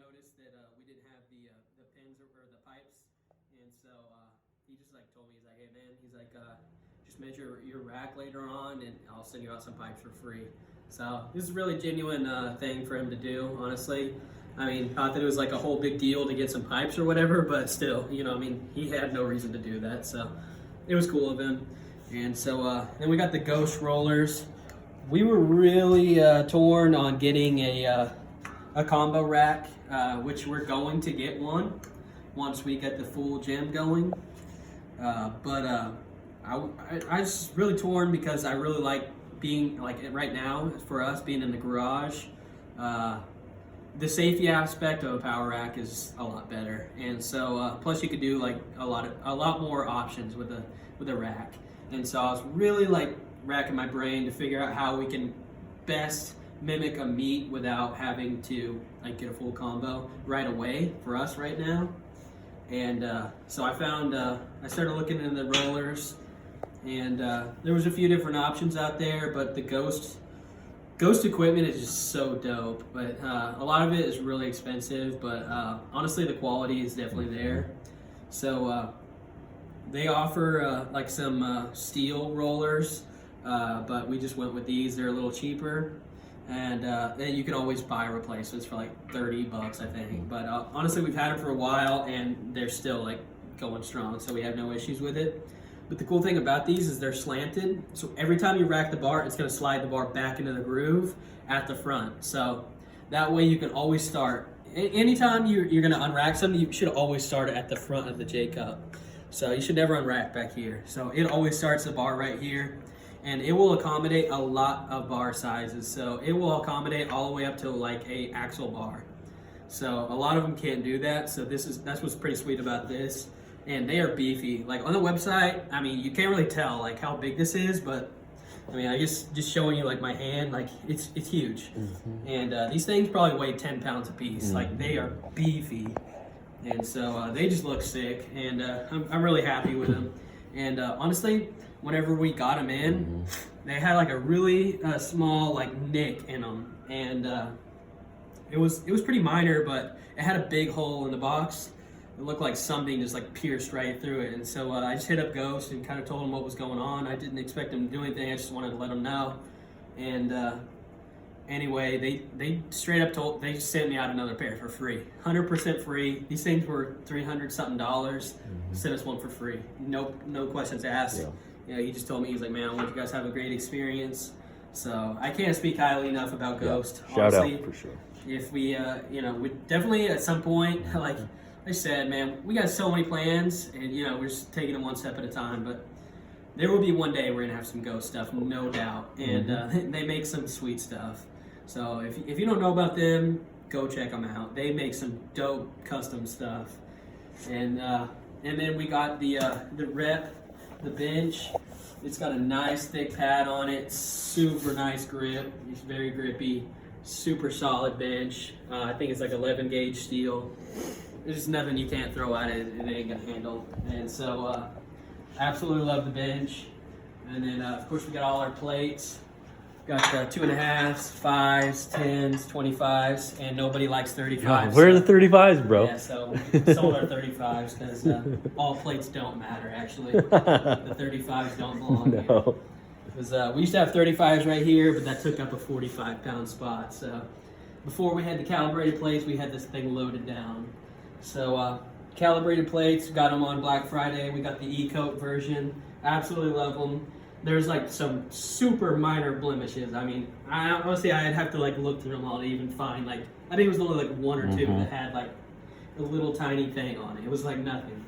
noticed that we didn't have the pins or the pipes, and so he just like told me, he's like, hey man, he's like, just measure your rack later on, and I'll send you out some pipes for free. So this is a really genuine thing for him to do, honestly. I mean, not that it was like a whole big deal to get some pipes or whatever, but still, you know, I mean, he had no reason to do that, so it was cool of him. And so then we got the Ghost rollers. We were really torn on getting a combo rack, which we're going to get one once we get the full gym going. I was really torn because I really like being, like right now, for us being in the garage, the safety aspect of a power rack is a lot better. And so, plus you could do like a lot more options with a rack. And so I was really like racking my brain to figure out how we can best mimic a meet without having to like get a full combo right away for us right now. And so I found, I started looking into the rollers, and there was a few different options out there, but the Ghost equipment is just so dope. But a lot of it is really expensive, but honestly the quality is definitely there. So they offer like some steel rollers, but we just went with these. They're a little cheaper, and then you can always buy replacements for like $30, I think. But honestly, we've had them for a while, and they're still like going strong, so we have no issues with it. But the cool thing about these is they're slanted, so every time you rack the bar, it's going to slide the bar back into the groove at the front. So that way you can always start. Anytime you're going to unrack something, you should always start at the front of the J-cup. So you should never unrack back here. So it always starts the bar right here, and it will accommodate a lot of bar sizes. So it will accommodate all the way up to like a axle bar. So a lot of them can't do that. So that's what's pretty sweet about this. And they are beefy. Like on the website, I mean, you can't really tell like how big this is, but I mean, I just showing you like my hand, like it's huge. Mm-hmm. And these things probably weigh 10 pounds a piece. Mm-hmm. Like they are beefy. And so they just look sick, and I'm really happy with them. And honestly, whenever we got them in, they had like a really small like nick in them, and it was pretty minor, but it had a big hole in the box. It looked like something just like pierced right through it. And so I just hit up Ghost and kind of told him what was going on. I didn't expect him to do anything. I just wanted to let him know. And anyway, they straight up they just sent me out another pair for free, 100% free. These things were $300 something. Sent us one for free, no questions asked. Yeah, he just told me, he's like, man, I want you guys to have a great experience. So I can't speak highly enough about Ghost. Shout honestly, out for sure. If we, we definitely at some point, like I said, man, we got so many plans, and we're just taking them one step at a time. But there will be one day we're gonna have some Ghost stuff, no doubt. And they make some sweet stuff. So if you don't know about them, go check them out. They make some dope custom stuff. And then we got the Rep, the bench. It's got a nice thick pad on it, super nice grip. It's very grippy, super solid bench. I think it's like 11 gauge steel. There's just nothing you can't throw at it, it ain't gonna handle. And so absolutely love the bench. And then of course we got all our plates. Got 2.5s, 5s, 10s, 25s, and nobody likes 35s. Where are the 35s, bro? Yeah, so we sold our 35s because all plates don't matter, actually. The 35s don't belong here. Because we used to have 35s right here, but that took up a 45-pound spot. So before we had the calibrated plates, we had this thing loaded down. So calibrated plates, got them on Black Friday. We got the E-coat version. Absolutely love them. There's like some super minor blemishes. I mean, honestly, I'd have to like look through them all to even find like, I think it was only like one or two that had like a little tiny thing on it. It was like nothing.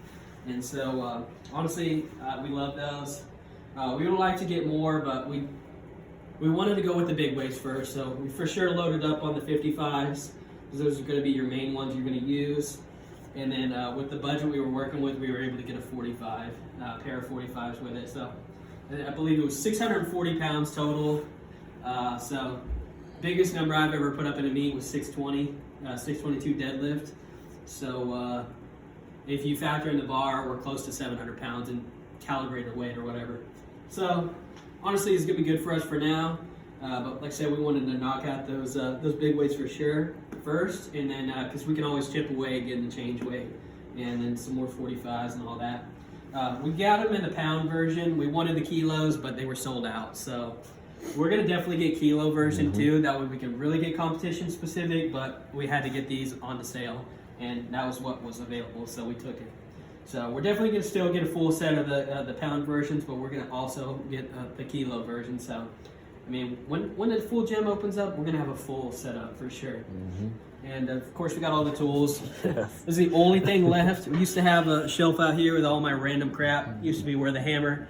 And so honestly, we love those. We would like to get more, but we wanted to go with the big waves first. So we for sure loaded up on the 55s, because those are going to be your main ones you're going to use. And then with the budget we were working with, we were able to get a 45 pair of 45s with it. So I believe it was 640 pounds total. So biggest number I've ever put up in a meet was 620, 622 deadlift. So if you factor in the bar, we're close to 700 pounds in calibrated weight or whatever. So honestly, it's gonna be good for us for now. But like I said, we wanted to knock out those big weights for sure first, and then because we can always chip away getting the change weight, and then some more 45s and all that. We got them in the pound version. We wanted the kilos, but they were sold out. So we're gonna definitely get kilo version too. That way we can really get competition specific. But we had to get these on the sale, and that was what was available, so we took it. So we're definitely gonna still get a full set of the pound versions, but we're gonna also get the kilo version. So I mean, when the full gym opens up, we're gonna have a full setup for sure. And of course, we got all the tools. This is the only thing left. We used to have a shelf out here with all my random crap. It used to be where the hammer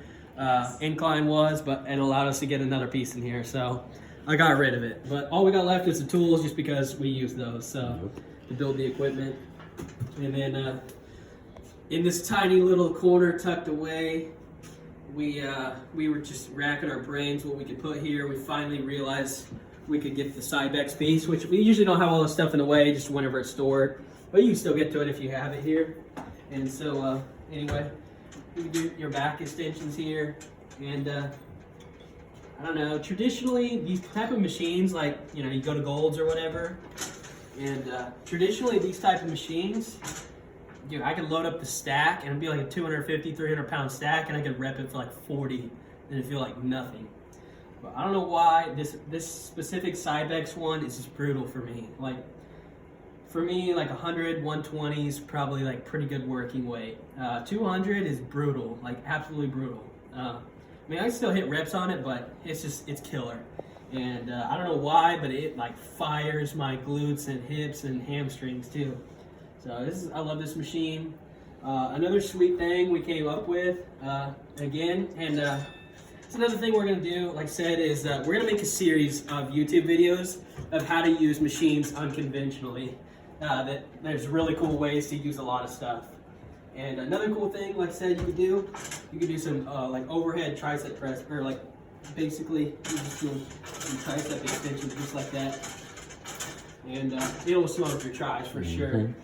incline was, but it allowed us to get another piece in here. So I got rid of it. But all we got left is the tools, just because we use those to build the equipment. And then in this tiny little corner tucked away, we were just racking our brains what we could put here. We finally realized we could get the Cybex piece, which we usually don't have all this stuff in the way, just whenever it's stored. But you can still get to it if you have it here. And so anyway, you can do your back extensions here. And I don't know, traditionally these type of machines, like, you know, you go to Gold's or whatever, and traditionally these type of machines, dude, I could load up the stack and it'd be like a 250, 300 pound stack, and I could rep it for like 40 and it'd feel like nothing. But I don't know why this specific Cybex one is just brutal for me. Like, for me, like 100, 120 is probably like pretty good working weight. 200 is brutal, like absolutely brutal. I mean, I still hit reps on it, but it's killer. And I don't know why, but it like fires my glutes and hips and hamstrings too. So I love this machine. Another sweet thing we came up with, again, and it's another thing we're gonna do, like I said, is we're gonna make a series of YouTube videos of how to use machines unconventionally. That there's really cool ways to use a lot of stuff. And another cool thing, like I said, you could do some like overhead tricep press, or like basically you just do some tricep extensions just like that. And it'll slow up your tris for sure.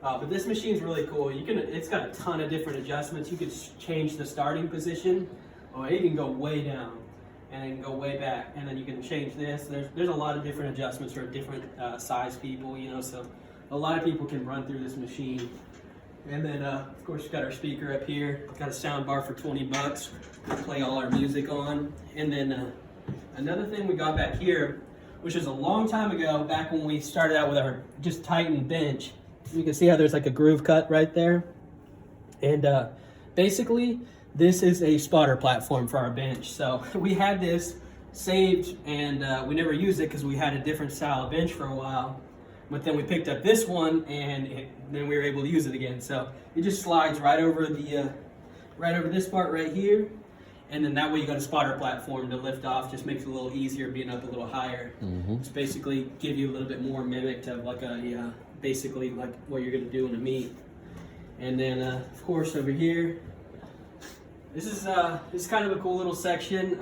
But this machine's really cool. It's got a ton of different adjustments. You could change the starting position. It can go way down and then go way back, and then you can change this. There's a lot of different adjustments for different size people, you know. So a lot of people can run through this machine. And then of course, we've got our speaker up here. Got a sound bar for 20 bucks. We play all our music on. And then another thing we got back here, which was a long time ago, back when we started out with our just Titan bench. You can see how there's like a groove cut right there. And basically, this is a spotter platform for our bench. So we had this saved, and we never used it because we had a different style of bench for a while. But then we picked up this one, and then we were able to use it again. So it just slides right over this part right here. And then that way you got a spotter platform to lift off. Just makes it a little easier being up a little higher. Just basically give you a little bit more mimic to like basically like what you're gonna do in a meet. And then of course over here, this is kind of a cool little section.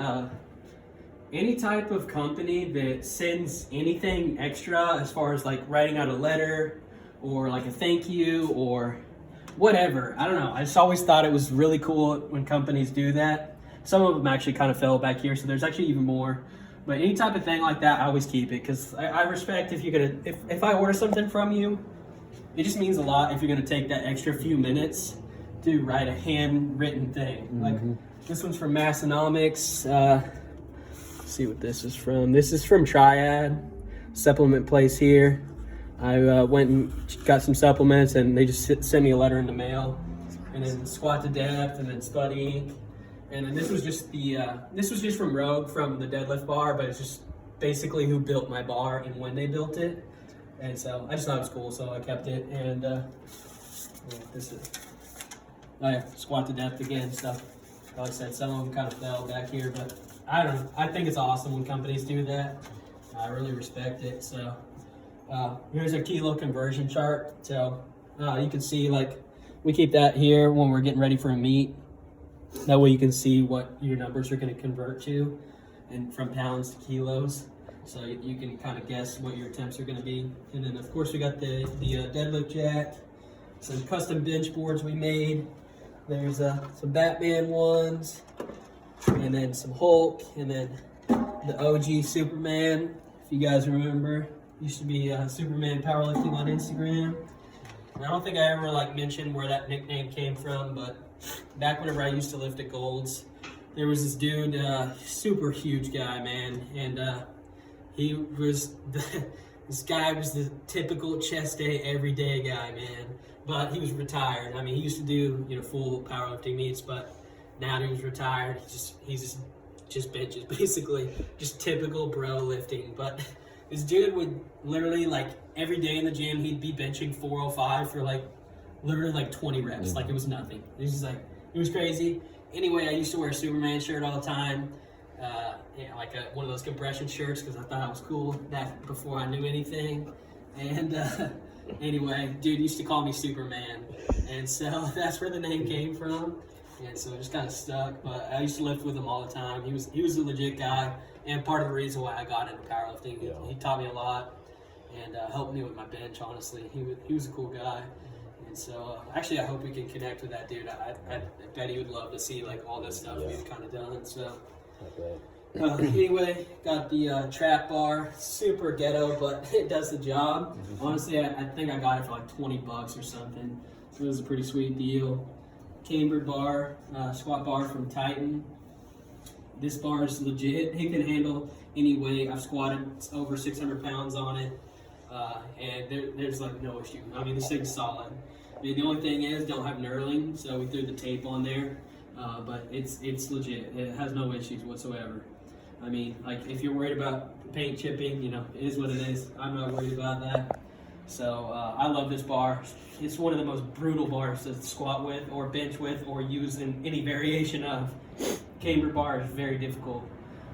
Any type of company that sends anything extra, as far as like writing out a letter or like a thank you or whatever, I don't know. I just always thought it was really cool when companies do that. Some of them actually kind of fell back here, so there's actually even more. But any type of thing like that, I always keep it, because I respect if I order something from you, it just means a lot if you're gonna take that extra few minutes to write a handwritten thing. Like this one's from Massonomics. Let's see what this is from. This is from Triad supplement place here. I went and got some supplements, and they just sent me a letter in the mail. And then Squat to Depth, and then Spud Inc. And then this was just from Rogue, from the deadlift bar, but it's just basically who built my bar and when they built it. And so I just thought it was cool, so I kept it. And this is Squat to Depth again. So like I said, some of them kind of fell back here, but I don't know. I think it's awesome when companies do that. I really respect it. So here's our kilo conversion chart. So you can see, like, we keep that here when we're getting ready for a meet. That way you can see what your numbers are going to convert to, and from pounds to kilos. So you can kind of guess what your attempts are going to be. And then of course we got the deadlift jack, some custom bench boards we made. There's some Batman ones, and then some Hulk, and then the OG Superman. If you guys remember, used to be Superman Powerlifting on Instagram. And I don't think I ever like mentioned where that nickname came from, but back whenever I used to lift at Gold's, there was this dude, super huge guy, man, and he was this guy was the typical chest day, everyday guy, man. But he was retired. I mean, he used to do full powerlifting meets, but now that he's retired, he's just benches basically, just typical bro lifting. But this dude would literally like every day in the gym, he'd be benching 405 for like literally like 20 reps, like it was nothing. It was just like it was crazy. Anyway, I used to wear a Superman shirt all the time. Like one of those compression shirts because I thought it was cool that before I knew anything. And anyway, dude used to call me Superman, and so that's where the name came from. And so it just kind of stuck. But I used to lift with him all the time. He was a legit guy, and part of the reason why I got into powerlifting. He taught me a lot and helped me with my bench. Honestly, he was a cool guy. And so actually, I hope we can connect with that dude. I bet he would love to see like all this stuff we've kind of done. So. Anyway, got the trap bar, super ghetto, but it does the job. Honestly, I think I got it for like $20 or something, so it was a pretty sweet deal. Cambered bar, squat bar from Titan. This bar is legit. It can handle any weight. I've squatted over 600 pounds on it, and there's like no issue. I mean, this thing's solid. I mean, the only thing is, don't have knurling, so we threw the tape on there. But it's legit. It has no issues whatsoever. I mean, like if you're worried about paint chipping, it is what it is. I'm not worried about that. So I love this bar. It's one of the most brutal bars to squat with, or bench with, or use in any variation of. Camber bar is very difficult.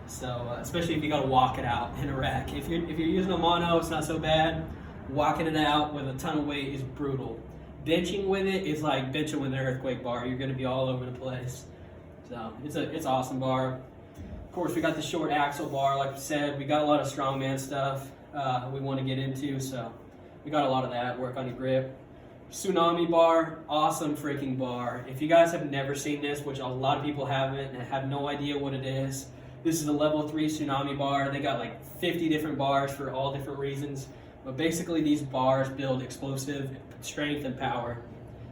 So especially if you got to walk it out in a rack. If you're using a mono, it's not so bad. Walking it out with a ton of weight is brutal. Benching with it is like benching with an earthquake bar. You're going to be all over the place. So it's awesome bar. Of course, we got the short axle bar. Like we said, we got a lot of strongman stuff we want to get into. So we got a lot of that. Work on your grip. Tsunami bar, awesome freaking bar. If you guys have never seen this, which a lot of people haven't and have no idea what it is, this is a level 3 Tsunami bar. They got like 50 different bars for all different reasons. But basically, these bars build explosive strength and power.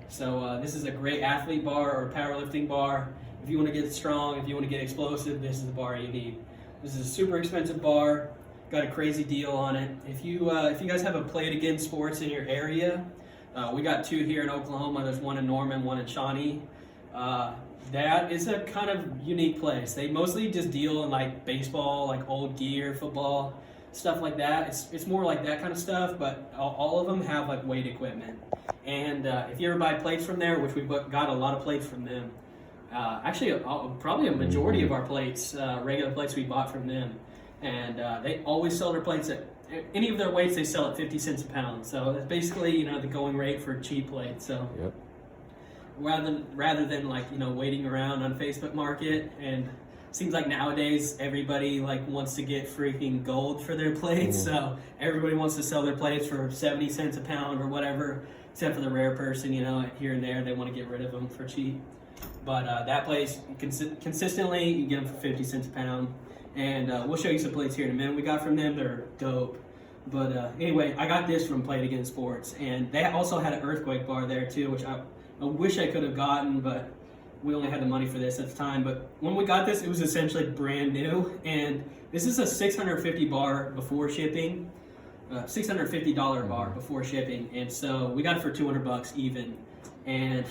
So this is a great athlete bar or powerlifting bar. If you want to get strong, if you want to get explosive, this is the bar you need. This is a super expensive bar. Got a crazy deal on it. If you guys have a Play It Again Sports in your area, we got 2 here in Oklahoma. There's one in Norman, one in Shawnee. That is a kind of unique place. They mostly just deal in like baseball, like old gear, football, stuff like that. It's more like that kind of stuff, but all of them have like weight equipment. And if you ever buy plates from there, which we've got a lot of plates from them, actually probably a majority of our plates, regular plates we bought from them. And they always sell their plates at any of their weights. They sell at 50 cents a pound. So it's basically the going rate for cheap plates. So yep. rather than like waiting around on Facebook Market, and seems like nowadays everybody like wants to get freaking gold for their plates. So everybody wants to sell their plates for 70 cents a pound or whatever, except for the rare person, here and there, they want to get rid of them for cheap. But that place, consistently, you get them for 50 cents a pound. And we'll show you some plates here in a minute. We got from them, they're dope. But anyway, I got this from Play It Again Sports. And they also had an earthquake bar there too, which I wish I could have gotten, but we only had the money for this at the time. But when we got this, it was essentially brand new. And this is a $650 bar before shipping. $650 bar before shipping. And so we got it for $200 even. And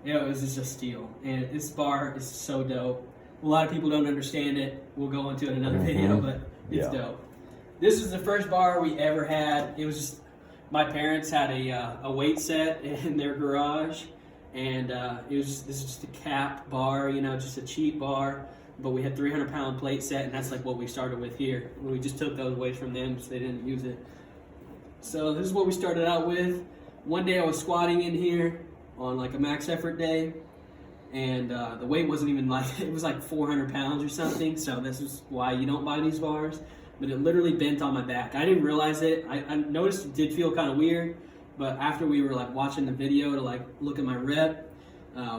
it was just a steal. And this bar is so dope. A lot of people don't understand it. We'll go into it in another video, but it's dope. This is the first bar we ever had. It was just, my parents had a weight set in their garage, and this is just a cap bar, just a cheap bar. But we had 300-pound plate set, and that's like what we started with here. We just took those weights from them, so they didn't use it. So this is what we started out with. One day I was squatting in here on like a max effort day. And the weight wasn't even like, it was like 400 pounds or something. So this is why you don't buy these bars. But it literally bent on my back. I didn't realize it. I noticed it did feel kind of weird. But after we were like watching the video to like look at my rep,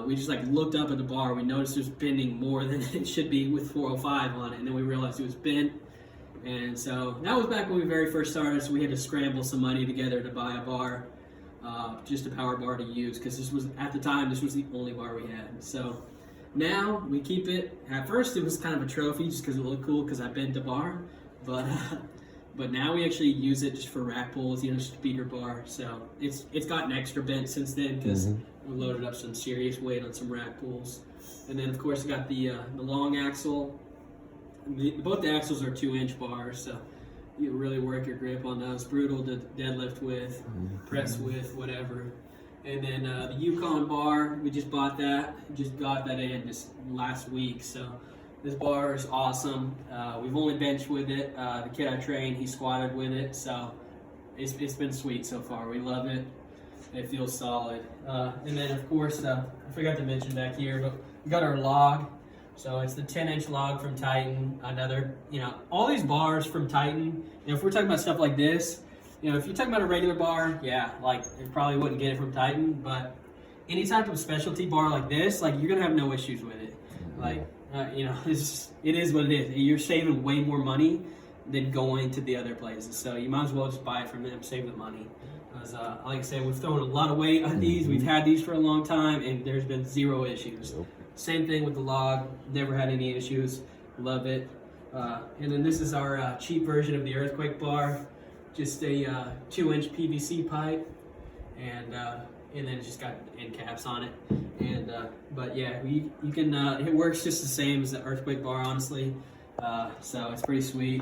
we just like looked up at the bar. We noticed it was bending more than it should be with 405 on it, and then we realized it was bent. And so that was back when we very first started, so we had to scramble some money together to buy a bar, just a power bar to use, because this was, at the time, this was the only bar we had. So now we keep it. At first it was kind of a trophy just because it looked cool because I bent the bar, but now we actually use it just for rack pulls, just a beater bar. So it's gotten extra bent since then because we loaded up some serious weight on some rack pulls. And then of course we got the long axle. Both the axles are 2-inch bars, so you really work your grip on those. Brutal to deadlift with, press with, whatever. And then the Yukon bar, we just bought that. Just got that in just last week. So this bar is awesome. We've only benched with it. The kid I trained, he squatted with it. So it's been sweet so far. We love it. It feels solid. And then of course, I forgot to mention back here, but we got our log. So it's the 10-inch log from Titan. Another, all these bars from Titan. If we're talking about stuff like this, if you're talking about a regular bar, yeah, like it probably wouldn't get it from Titan. But any type of specialty bar like this, like you're gonna have no issues with it. Like, it is what it is. You're saving way more money than going to the other places. So you might as well just buy it from them, save the money. Because, like I said, we've thrown a lot of weight on these. We've had these for a long time, and there's been zero issues. Same thing with the log. Never had any issues. Love it. And then this is our cheap version of the Earthquake bar. Just a 2-inch PVC pipe, and then it's just got end caps on it. And but yeah, you can. It works just the same as the Earthquake bar, honestly. So it's pretty sweet.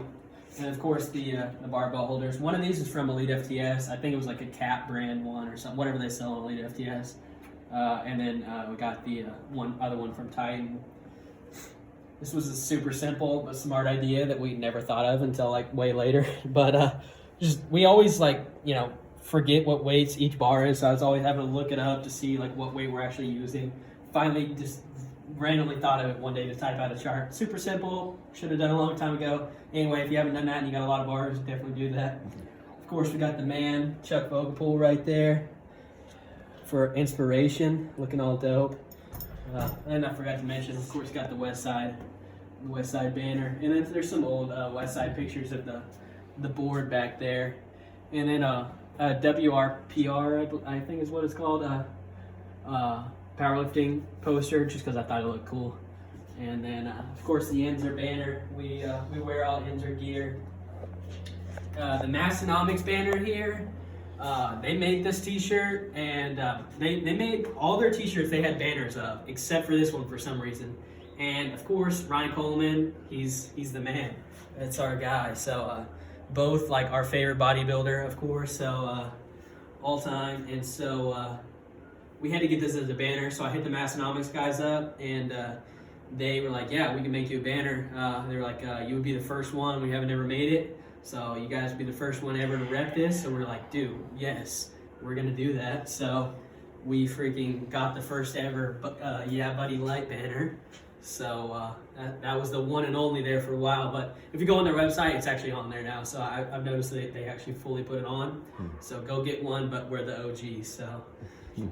And of course the barbell holders. One of these is from Elite FTS. I think it was like a Cap brand one or something, whatever they sell at Elite FTS. And then we got the other one from Titan. This was a super simple but smart idea that we never thought of until like way later. But we always forget what weights each bar is. So I was always having to look it up to see like what weight we're actually using. Finally, just randomly thought of it one day to type out a chart. Super simple. Should have done a long time ago. Anyway, if you haven't done that and you got a lot of bars, definitely do that. Of course, we got the man Chuck Vogelpool right there for inspiration, looking all dope. And I forgot to mention, of course, got the West Side banner. And then there's some old West Side pictures of the board back there. And then WRPR, I think is what it's called, powerlifting poster, just because I thought it looked cool. And then, of course, the Enzer banner. We wear all Enzer gear. The Massonomics banner here. They made this t-shirt, and they made all their t-shirts they had banners of, except for this one for some reason. And of course, Ryan Coleman, he's the man. That's our guy. So both like our favorite bodybuilder, of course, so all time. And so we had to get this as a banner. So I hit the Massonomics guys up, and they were like, yeah, we can make you a banner. They were like, you would be the first one. We haven't ever made it. So you guys be the first one ever to rep this. So we're like, dude, yes, we're gonna do that. So we freaking got the first ever Yeah Buddy Light banner. So that was the one and only there for a while. But if you go on their website, it's actually on there now. So I've noticed that they actually fully put it on. So go get one, but we're the OG. So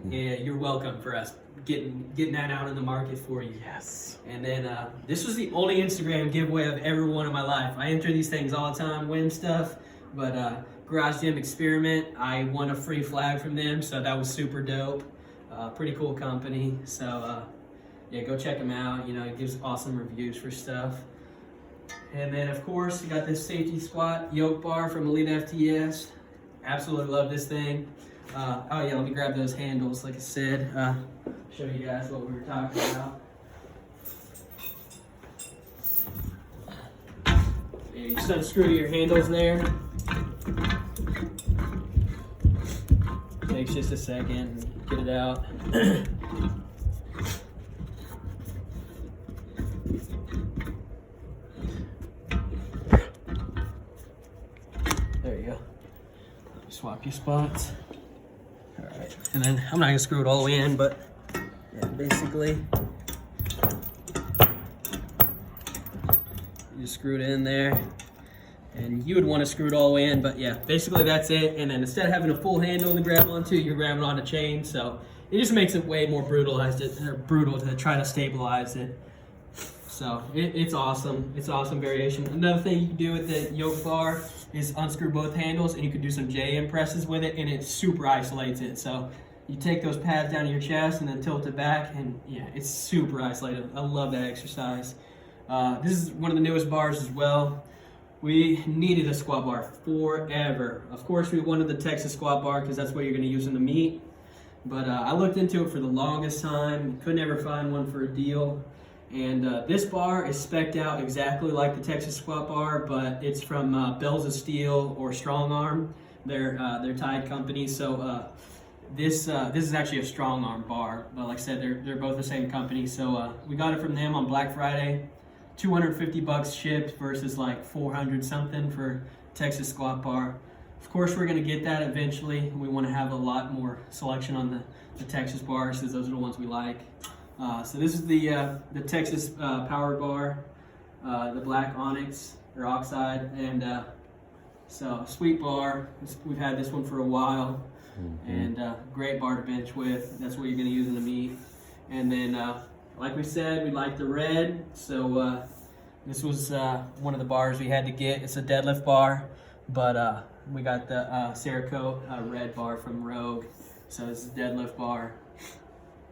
yeah, you're welcome for us getting that out in the market for you. Yes. And then this was the only Instagram giveaway I've ever won in my life. I enter these things all the time, win stuff, but Garage Gym Experiment, I won a free flag from them, so that was super dope. Pretty cool company. So yeah, go check them out. It gives awesome reviews for stuff. And then of course, you got this safety squat yoke bar from Elite FTS. Absolutely love this thing. Oh yeah, let me grab those handles, like I said. Show you guys what we were talking about. Yeah, you just unscrew your handles there. Takes just a second, get it out. There you go. Swap your spots. All right, and then I'm not gonna screw it all the way in, but yeah, basically you just screw it in there, and you would want to screw it all the way in, but yeah, basically that's it. And then instead of having a full handle to grab onto, you're grabbing on a chain, so it just makes it way more brutal to try to stabilize it. So it's awesome. It's awesome variation. Another thing you can do with the yoke bar is unscrew both handles, and you can do some JM presses with it, and it super isolates it. So you take those pads down to your chest and then tilt it back, and yeah, it's super isolated. I love that exercise. This is one of the newest bars as well. We needed a squat bar forever. Of course, we wanted the Texas squat bar because that's what you're going to use in the meet. But I looked into it for the longest time. Could never find one for a deal. And this bar is spec'd out exactly like the Texas squat bar, but it's from Bells of Steel or Strong Arm. They're tied companies. So this is actually a Strong Arm bar. But like I said, they're both the same company. So we got it from them on Black Friday. $250 shipped versus like 400 something for Texas squat bar. Of course, we're going to get that eventually. We want to have a lot more selection on the Texas bars because those are the ones we like. So this is the Texas Power Bar, the Black Onyx or Oxide, and so sweet bar. We've had this one for a while, and great bar to bench with. That's what you're going to use in the meet. And then, like we said, we like the red. So this was one of the bars we had to get. It's a deadlift bar, but we got the Cerakote red bar from Rogue. So this is a deadlift bar.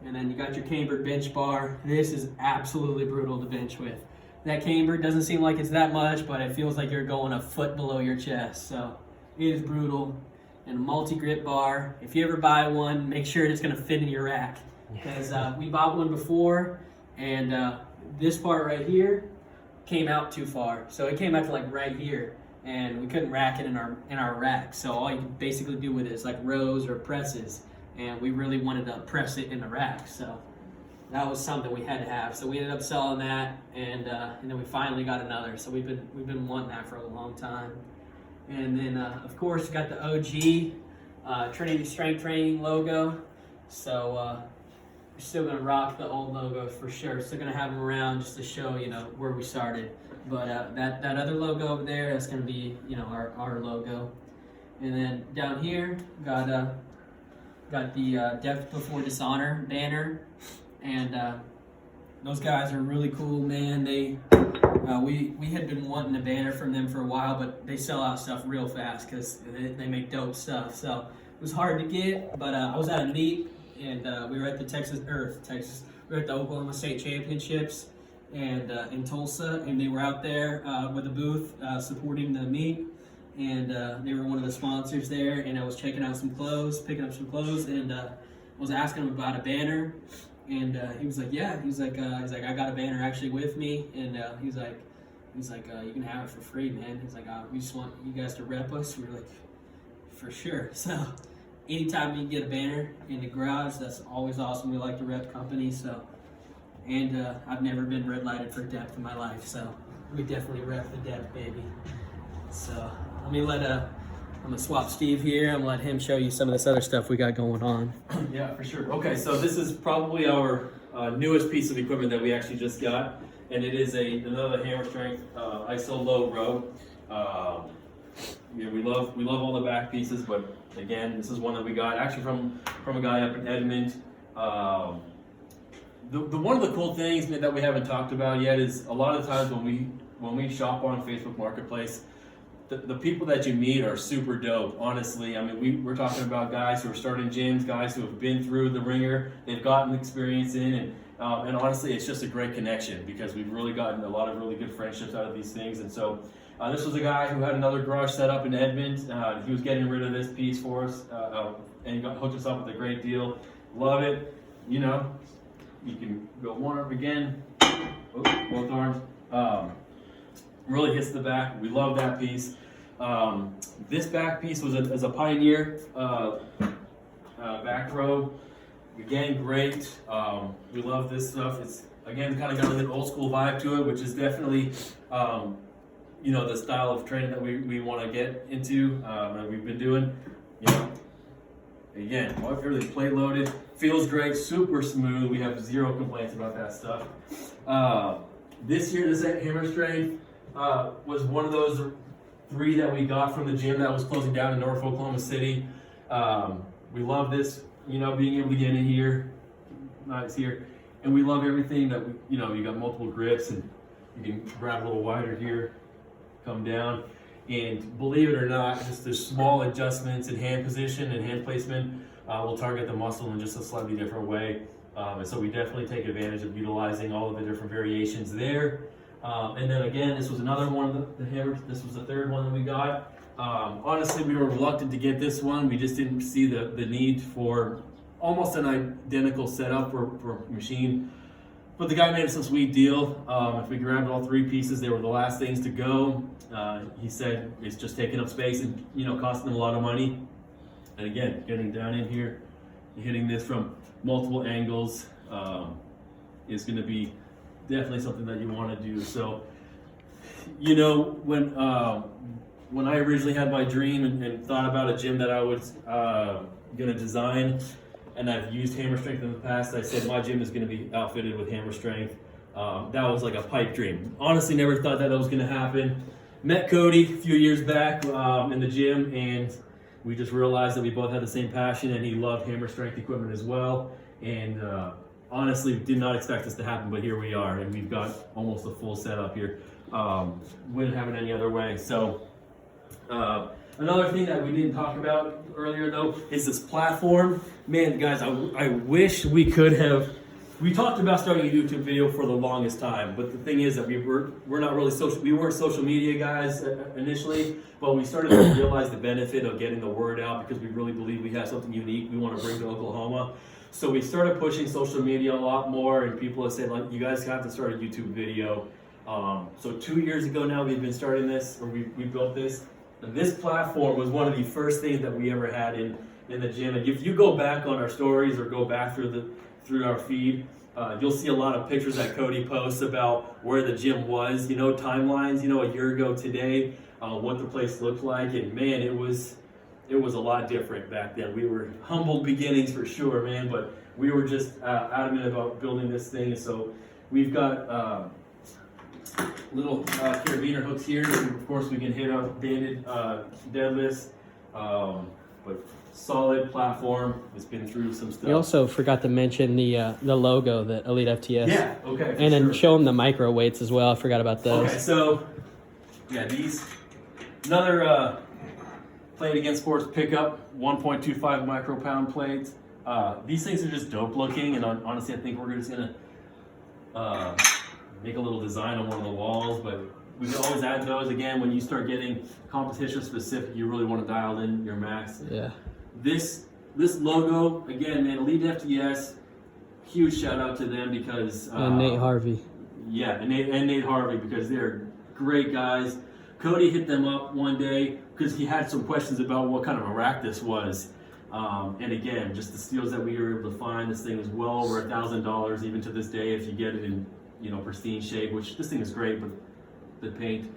And then you got your cambered bench bar. This is absolutely brutal to bench with. That camber doesn't seem like it's that much, but it feels like you're going a foot below your chest. So it is brutal. And a multi-grip bar. If you ever buy one, make sure it's going to fit in your rack. Because we bought one before, and this part right here came out too far. So it came out to like right here, and we couldn't rack it in our rack. So all you can basically do with it is like rows or presses. And we really wanted to press it in the rack, so that was something we had to have. So we ended up selling that, and then we finally got another. So we've been wanting that for a long time. And then of course you got the OG Trinity Strength Training logo. So we're still gonna rock the old logos for sure. Still gonna have them around just to show where we started. But that other logo over there, that's gonna be our logo. And then down here got the Death Before Dishonor banner, and those guys are really cool, man. We had been wanting a banner from them for a while, but they sell out stuff real fast because they make dope stuff. So it was hard to get, but I was at a meet, and we were at the we were at the Oklahoma State Championships, and in Tulsa, and they were out there with a booth supporting the meet. And they were one of the sponsors there, and I was picking up some clothes, and was asking him about a banner, and he was like, yeah, he's like, I got a banner actually with me, and he's like, you can have it for free, man. He's like, we just want you guys to rep us. We were like, for sure. So anytime you can get a banner in the garage, that's always awesome. We like to rep companies, so, and I've never been red lighted for depth in my life, so we definitely rep the depth, baby. So I'm gonna swap Steve here. I'm gonna let him show you some of this other stuff we got going on. Yeah, for sure. Okay, so this is probably our newest piece of equipment that we actually just got, and it is another hammer strength ISO low row. We love all the back pieces, but again, this is one that we got actually from a guy up in Edmond. The one of the cool things that we haven't talked about yet is a lot of times when we shop on Facebook Marketplace, the people that you meet are super dope, honestly. I mean, we're talking about guys who are starting gyms, guys who have been through the ringer, they've gotten experience in, and honestly, it's just a great connection because we've really gotten a lot of really good friendships out of these things. And so this was a guy who had another garage set up in Edmond. He was getting rid of this piece for us, and he hooked us up with a great deal. Love it. You can go one arm again, both arms. Really hits the back. We love that piece. This back piece was a Pioneer back row. Again, great. We love this stuff. It's again kind of got an old school vibe to it, which is definitely the style of training that we want to get into and we've been doing. Again, everything plate loaded, feels great, super smooth. We have zero complaints about that stuff. This hammer strength was one of those 3 that we got from the gym that was closing down in North Oklahoma City. We love this being able to get in here, nice here, and we love everything that you got multiple grips, and you can grab a little wider here, come down, and believe it or not, just the small adjustments in hand position and hand placement will target the muscle in just a slightly different way. And so we definitely take advantage of utilizing all of the different variations there. And then again, this was another one of the hammers. This was the third one that we got. Honestly, we were reluctant to get this one. We just didn't see the need for almost an identical setup for machine. But the guy made us a sweet deal. If we grabbed all 3 pieces, they were the last things to go. He said it's just taking up space and costing them a lot of money. And again, getting down in here, hitting this from multiple angles is going to be definitely something that you want to do. So, when I originally had my dream and thought about a gym that I was going to design, and I've used hammer strength in the past, I said my gym is going to be outfitted with hammer strength. That was like a pipe dream. Honestly, never thought that was going to happen. Met Cody a few years back in the gym, and we just realized that we both had the same passion, and he loved hammer strength equipment as well. And honestly, did not expect this to happen, but here we are, and we've got almost a full setup here. Wouldn't have it any other way. So another thing that we didn't talk about earlier, though, is this platform. Man, guys, I wish we could have. We talked about starting a YouTube video for the longest time, but the thing is that we're not really we weren't social media guys initially, but we started to realize the benefit of getting the word out because we really believe we have something unique we want to bring to Oklahoma. So we started pushing social media a lot more, and people have said, like, you guys have to start a YouTube video. So 2 years ago now, we've been starting this, or we built this. And this platform was one of the first things that we ever had in the gym. And if you go back on our stories or go back through our feed, you'll see a lot of pictures that Cody posts about where the gym was, timelines, a year ago today, what the place looked like. And man, it was a lot different back then. We were humble beginnings for sure, man, but we were just adamant about building this thing. And so we've got little carabiner hooks here. And of course, we can hit a banded deadlifts, but solid platform. It's been through some stuff. We also forgot to mention the logo, the Elite FTS. Yeah, okay. And then show them the micro weights as well. I forgot about those. Okay, so yeah, another Plate Against Sports pickup, 1.25 micro-pound plates. These things are just dope looking, and honestly, I think we're just gonna make a little design on one of the walls, but we can always add those. Again, when you start getting competition specific, you really want to dial in your max. Yeah. This logo, again, man, Elite FTS, huge shout out to them because and Nate Harvey. Yeah, and Nate Harvey, because they're great guys. Cody hit them up one day because he had some questions about what kind of a rack this was. And again, just the steels that we were able to find, this thing is well over $1,000 even to this day if you get it in pristine shape, which this thing is great, but the paint.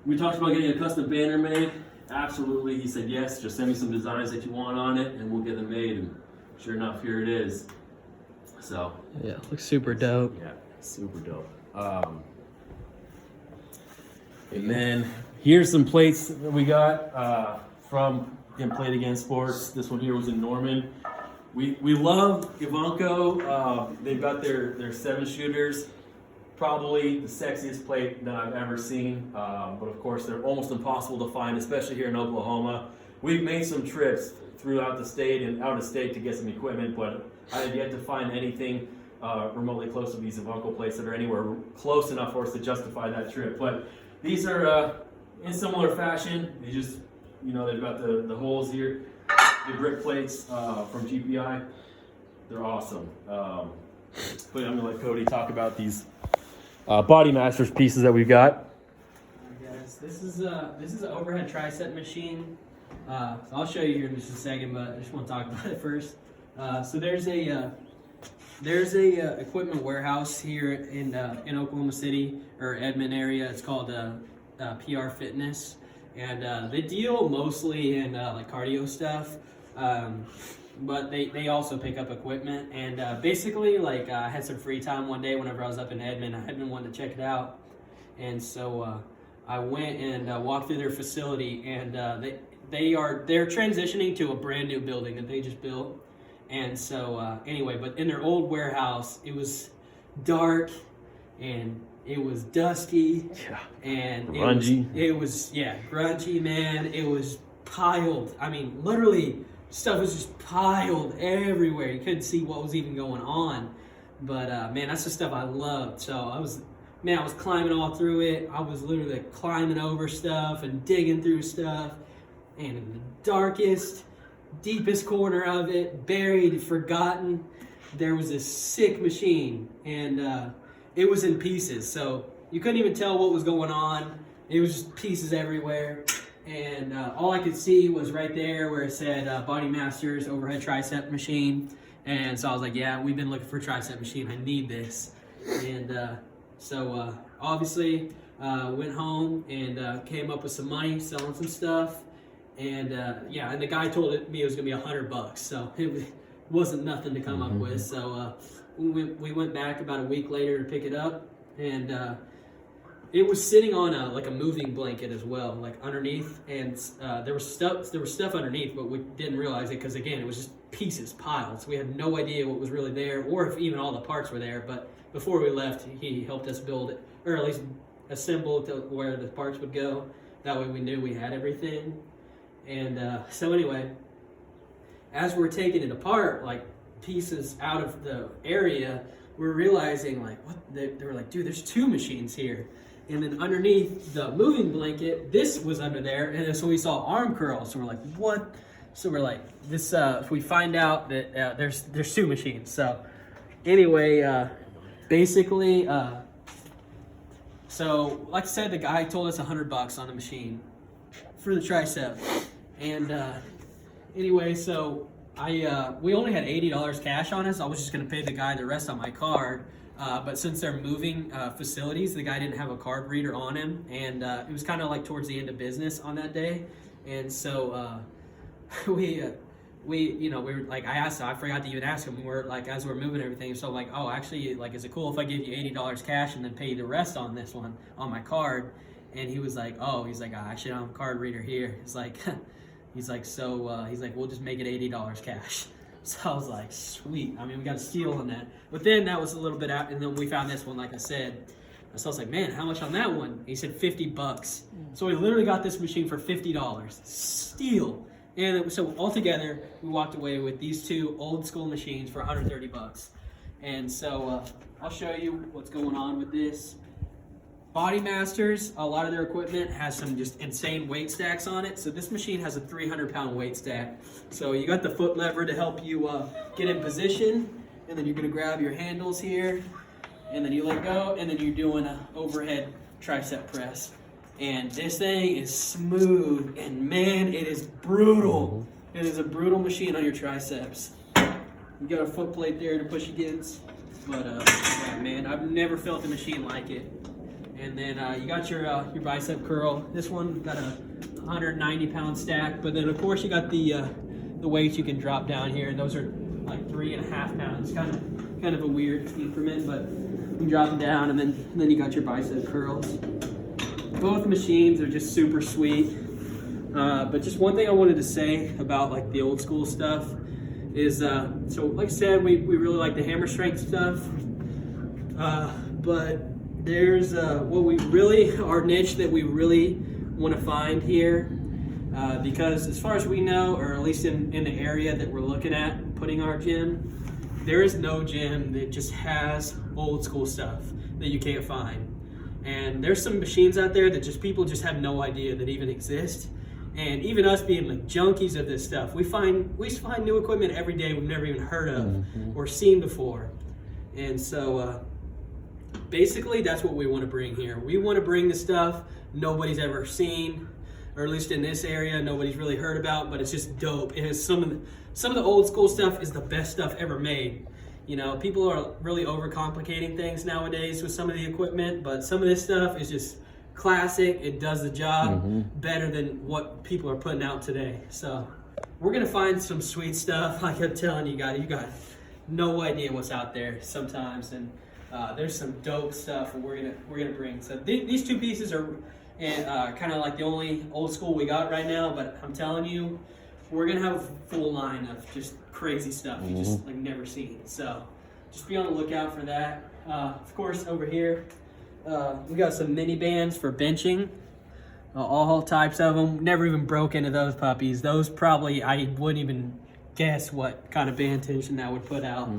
We talked about getting a custom banner made. Absolutely, he said yes, just send me some designs that you want on it and we'll get them made, and sure enough, here it is. So yeah, looks super dope. Yeah, super dope. And then here's some plates that we got from Plate Against Sports. This one here was in Norman. We love Ivanko. They've got their 7 shooters. Probably the sexiest plate that I've ever seen, but of course they're almost impossible to find, especially here in Oklahoma. We've made some trips throughout the state and out of state to get some equipment, but I have yet to find anything remotely close to these Ivanko plates that are anywhere close enough for us to justify that trip. But these are in similar fashion. They just, they've got the holes here, the grip plates from GPI. They're awesome. But I'm gonna let Cody talk about these Body Masters pieces that we've got. Alright, guys, this is an overhead tricep machine. So I'll show you here in just a second, but I just want to talk about it first. So there's a equipment warehouse here in Oklahoma City or Edmond area. It's called PR Fitness, and they deal mostly in like cardio stuff. But they also pick up equipment, and basically, like, I had some free time one day whenever I was up in Edmond. I had been wanting to check it out, and so I went and walked through their facility, and they're transitioning to a brand new building that they just built, And so anyway, but in their old warehouse, it was dark and it was dusty, and grungy. It was grungy, man. It was piled. I mean, literally, stuff was just piled everywhere. You couldn't see what was even going on. But man, that's the stuff I loved. So I was climbing all through it. I was literally climbing over stuff and digging through stuff. And in the darkest, deepest corner of it, buried, forgotten, there was this sick machine, and it was in pieces. So you couldn't even tell what was going on. It was just pieces everywhere. And all I could see was right there where it said Body Masters overhead tricep machine. And so I was like, yeah, we've been looking for a tricep machine. I need this. And so obviously went home and came up with some money, selling some stuff. And and the guy told me it was gonna be $100. So it wasn't nothing to come up with. So we went back about a week later to pick it up, and it was sitting on a moving blanket as well, like underneath, and there was stuff underneath, but we didn't realize it because again, it was just pieces piled. So we had no idea what was really there, or if even all the parts were there. But before we left, he helped us build it, or at least assemble to where the parts would go. That way we knew we had everything. And so anyway, as we're taking it apart, like pieces out of the area, we're realizing like they were like, dude, there's two machines here. And then underneath the moving blanket, this was under there, and so we saw arm curls. So we're like, what? So we're like, this. We find out that there's two machines. So anyway, basically, so like I said, the guy told us $100 on the machine for the tricep, and anyway, so we only had $80 cash on us. I was just gonna pay the guy the rest on my card. But since they're moving facilities, the guy didn't have a card reader on him, and it was kind of like towards the end of business on that day, and so we were like, I forgot to even ask him. We're like, as we're moving everything, so I'm like, oh, actually, like, is it cool if I give you $80 cash and then pay you the rest on this one on my card? And he was like, oh, I actually don't have a card reader here. He's like, we'll just make it $80 cash. So I was like, sweet. I mean, we got a steal on that. But then that was a little bit out, and then we found this one, like I said. So I was like, man, how much on that one? He said $50. So we literally got this machine for $50. Steal. And so altogether, we walked away with these two old school machines for $130. And so I'll show you what's going on with this. Body Masters, a lot of their equipment has some just insane weight stacks on it. So this machine has a 300-pound weight stack. So you got the foot lever to help you get in position, and then you're gonna grab your handles here, and then you let go, and then you're doing an overhead tricep press. And this thing is smooth, and man, it is brutal. It is a brutal machine on your triceps. You got a foot plate there to push against, but yeah, man, I've never felt a machine like it. And then you got your bicep curl. This one got a 190-pound stack, but then of course you got the weights you can drop down here, and those are like 3.5 pounds. Kind of a weird increment, but you can drop them down, and then you got your bicep curls. Both machines are just super sweet. But just one thing I wanted to say about like the old school stuff is, so like I said, we really like the hammer strength stuff, but there's what we really, our niche that we really want to find here, because as far as we know, or at least in the area that we're looking at putting our gym, there is no gym that just has old school stuff that you can't find. And there's some machines out there that just people just have no idea that even exist. And even us being like junkies of this stuff, we find new equipment every day we've never even heard of or seen before. And so basically that's what we want to bring here. We want to bring the stuff nobody's ever seen, or at least in this area nobody's really heard about, but it's just dope. It has some of the old school stuff is the best stuff ever made. You know, people are really overcomplicating things nowadays with some of the equipment, but some of this stuff is just classic. It does the job better than what people are putting out today. So we're gonna find some sweet stuff. Like I'm telling you guys, you got no idea what's out there sometimes, and there's some dope stuff we're gonna bring. So these two pieces are kind of like the only old school we got right now. But I'm telling you, we're gonna have a full line of just crazy stuff you just like never seen. So just be on the lookout for that. Of course, over here we got some mini bands for benching. All types of them. Never even broke into those puppies. Those probably I wouldn't even guess what kind of band tension that would put out.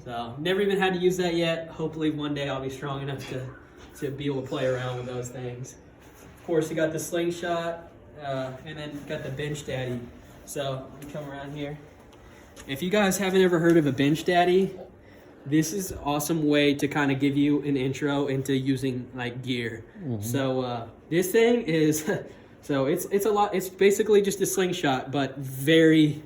So never even had to use that yet. Hopefully one day I'll be strong enough to be able to play around with those things. Of course, you got the slingshot, and then you got the bench daddy. So come around here. If you guys haven't ever heard of a bench daddy, this is an awesome way to kind of give you an intro into using like gear. So this thing is, so it's a lot. It's basically just a slingshot, but very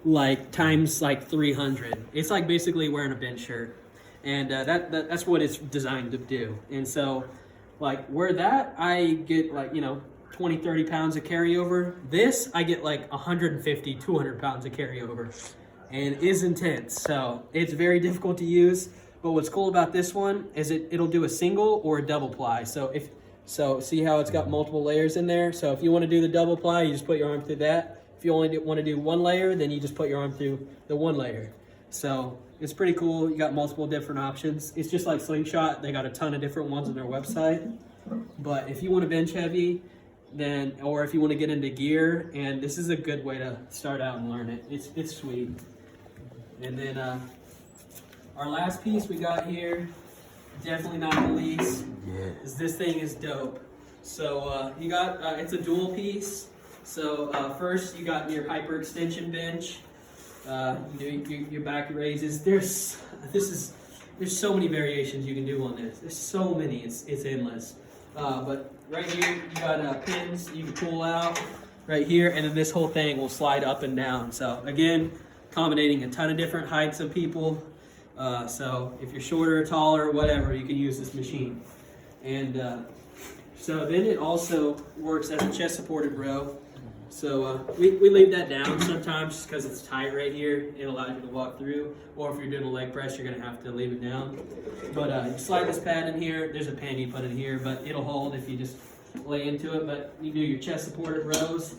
like times like 300. It's like basically wearing a bench shirt, and that's what it's designed to do. And so like where that I get like 20-30 pounds of carryover, this I get like 150-200 pounds of carryover, and is intense. So it's very difficult to use, but what's cool about this one is it'll do a single or a double ply. So see how it's got multiple layers in there? So if you want to do the double ply, you just put your arm through that. If you only want to do one layer, then you just put your arm through the one layer. So it's pretty cool. You got multiple different options. It's just like slingshot. They got a ton of different ones on their website. But if you want to bench heavy, then, or if you want to get into gear, and this is a good way to start out and learn it. It's sweet. And then our last piece we got here, definitely not the least, is this thing is dope. So you got, it's a dual piece. So first you got your hyperextension bench. You do your back raises. There's so many variations you can do on this. There's so many, it's endless. But right here you got pins you can pull out right here, and then this whole thing will slide up and down. So again, accommodating a ton of different heights of people. So if you're shorter, taller, whatever, you can use this machine. And so then it also works as a chest supported row. So we leave that down sometimes just because it's tight right here. It allows you to walk through. Or if you're doing a leg press, you're going to have to leave it down. But you slide this pad in here. There's a pin you put in here, but it'll hold if you just lay into it. But you do your chest supported rows.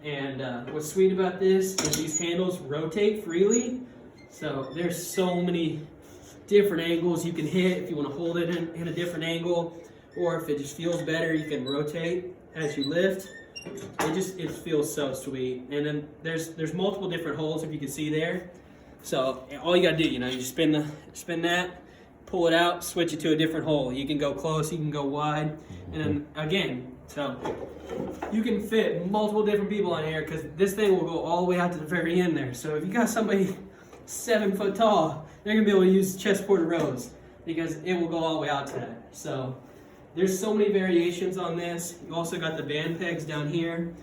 And what's sweet about this is these handles rotate freely. So there's so many different angles you can hit if you want to hold it in a different angle. Or if it just feels better, you can rotate as you lift. It feels so sweet. And then there's multiple different holes, if you can see there. So all you gotta do, you spin that, pull it out, switch it to a different hole. You can go close, you can go wide, and then again, so you can fit multiple different people on here because this thing will go all the way out to the very end there. So if you got somebody 7 foot tall, they're gonna be able to use chest supported rows because it will go all the way out to that. So there's so many variations on this. You also got the band pegs down here.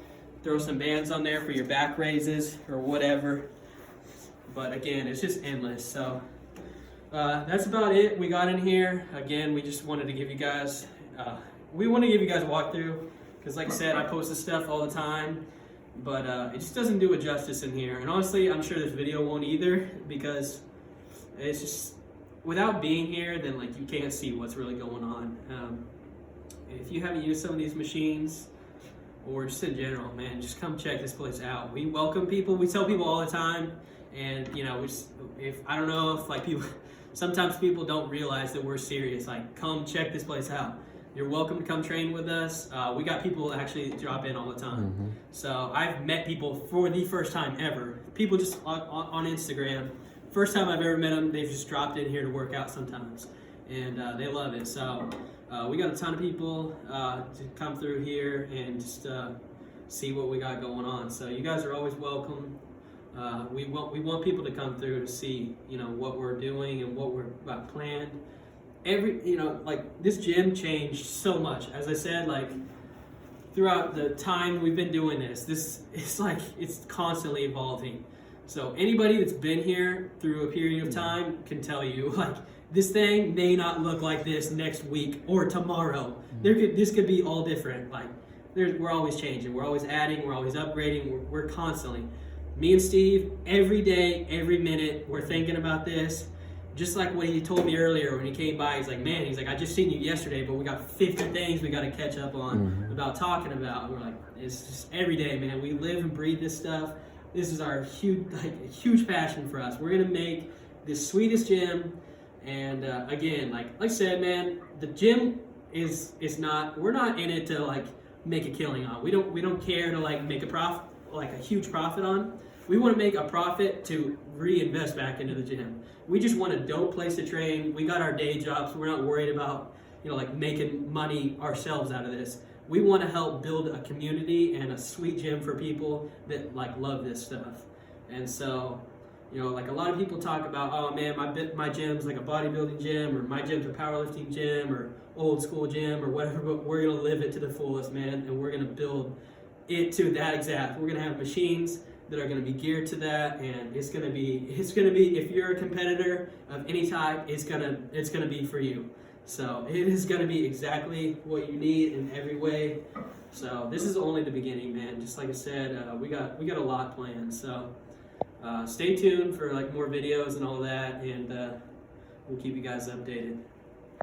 Throw some bands on there for your back raises or whatever. But again, it's just endless. So that's about it we got in here. Again, we just wanted to give you guys, a walkthrough because like I said, I post this stuff all the time, but it just doesn't do it justice in here. And honestly, I'm sure this video won't either because it's just, without being here, then like you can't see what's really going on. If you haven't used some of these machines, or just in general, man, just come check this place out. We welcome people. We tell people all the time, and I don't know if like people, sometimes people don't realize that we're serious. Like, come check this place out. You're welcome to come train with us. We got people that actually drop in all the time. So I've met people for the first time ever. People just on Instagram. First time I've ever met them, they've just dropped in here to work out sometimes, and they love it. So we got a ton of people to come through here and just see what we got going on. So you guys are always welcome. We want people to come through to see what we're doing and what we're got planned. Like this gym changed so much. As I said, like throughout the time we've been doing this, it's constantly evolving. So anybody that's been here through a period of time can tell you, like, this thing may not look like this next week or tomorrow. This could be all different. Like, we're always changing. We're always adding. We're always upgrading. We're constantly. Me and Steve, every day, every minute, we're thinking about this. Just like what he told me earlier when he came by, he's like, I just seen you yesterday, but we got 50 things we got to catch up on about talking about. We're like, it's just every day, man. We live and breathe this stuff. this is our huge passion for us. We're gonna make the sweetest gym, and again, like I said, man, the gym is not. We're not in it to like make a killing on. We don't care to like make a profit, like a huge profit on. We want to make a profit to reinvest back into the gym. We just want a dope place to train. We got our day jobs. So we're not worried about like making money ourselves out of this. We want to help build a community and a sweet gym for people that like love this stuff. And so, like a lot of people talk about, oh man, my gym's like a bodybuilding gym, or my gym's a powerlifting gym, or old school gym, or whatever. But we're gonna live it to the fullest, man, and we're gonna build it to that exact. We're gonna have machines that are gonna be geared to that, and it's gonna be. If you're a competitor of any type, it's gonna be for you. So it is gonna be exactly what you need in every way. So this is only the beginning, man. Just like I said, we got a lot planned. So stay tuned for like more videos and all that, and we'll keep you guys updated.